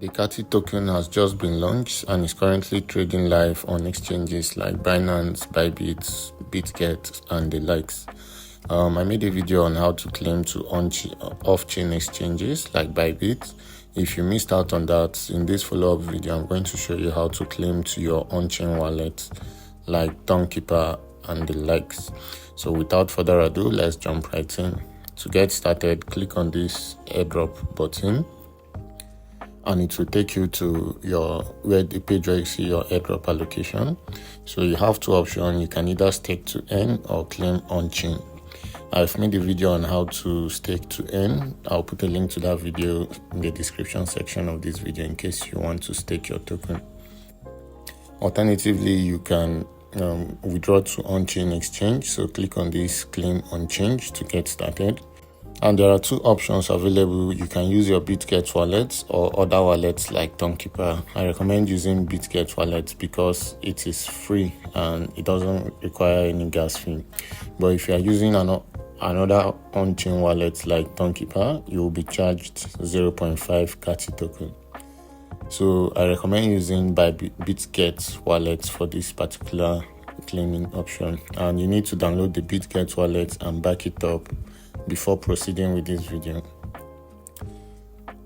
The CATI token has just been launched and is currently trading live on exchanges like Binance, Bybit, Bitget, and the likes. I made a video on how to claim to off-chain exchanges like Bybit. If you missed out on that, in this follow-up video, I'm going to show you how to claim to your on-chain wallet like Tonkeeper and the likes. So without further ado, let's jump right in. To get started, click on this airdrop button, and it will take you to the page where you see your airdrop allocation. So you have two options. You can either stake to earn or claim on-chain. I've made a video on how to stake to earn. I'll put a link to that video in the description section of this video in case you want to stake your token. Alternatively, you can withdraw to on-chain exchange. So click on this claim on-chain to get started. And there are two options available. You can use your Bitget wallet or other wallets like Tonkeeper. I recommend using Bitget wallet because it is free and it doesn't require any gas fee. But if you are using another on-chain wallet like Tonkeeper, you will be charged 0.5 CATI token. So I recommend using Bitget wallet for this particular claiming option. And you need to download the Bitget wallet and back it up before proceeding with this video.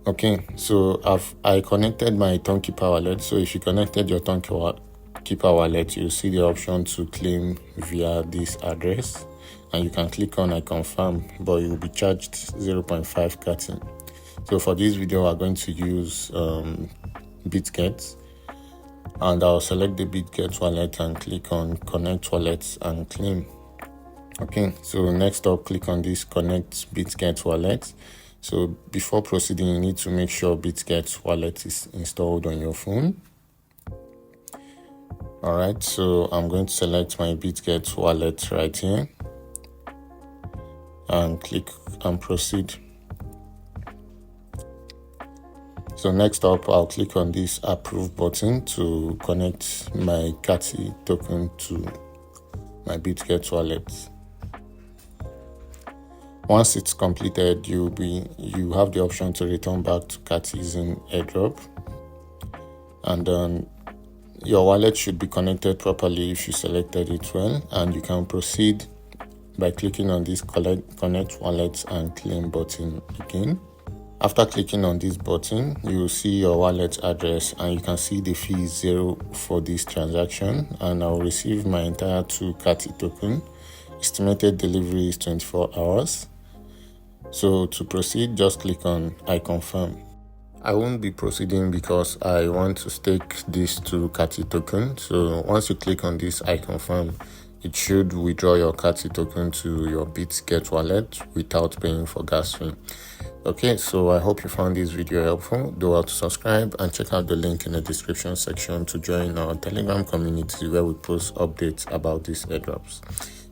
Okay, so I connected my Tonkeeper wallet. So if you connected your Tonkeeper wallet, you'll see the option to claim via this address, and you can click on I confirm, but you will be charged 0.5 CATI. So for this video, we're going to use Bitget, and I'll select the Bitget wallet and click on connect wallet and claim. Okay, so next up, click on this connect Bitget wallet. So before proceeding, you need to make sure Bitget wallet is installed on your phone. All right, so I'm going to select my Bitget wallet right here and click and proceed. So next up, I'll click on this approve button to connect my CATI token to my Bitget wallet. Once it's completed, you have the option to return back to Catizen Airdrop, and then your wallet should be connected properly if you selected it well, and you can proceed by clicking on this connect wallet and claim button again. After clicking on this button, you will see your wallet address, and you can see the fee is 0 for this transaction, and I'll receive my entire 2 CATI token. Estimated delivery is 24 hours. So to proceed, just click on I confirm. I won't be proceeding because I want to stake this to CATI token. So once you click on this I confirm, it should withdraw your CATI token to your Bitget wallet without paying for gas fee. Okay, so I hope you found this video helpful. Do well to subscribe and check out the link in the description section to join our Telegram community where we post updates about these airdrops.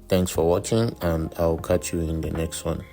Thanks for watching, and I'll catch you in the next one.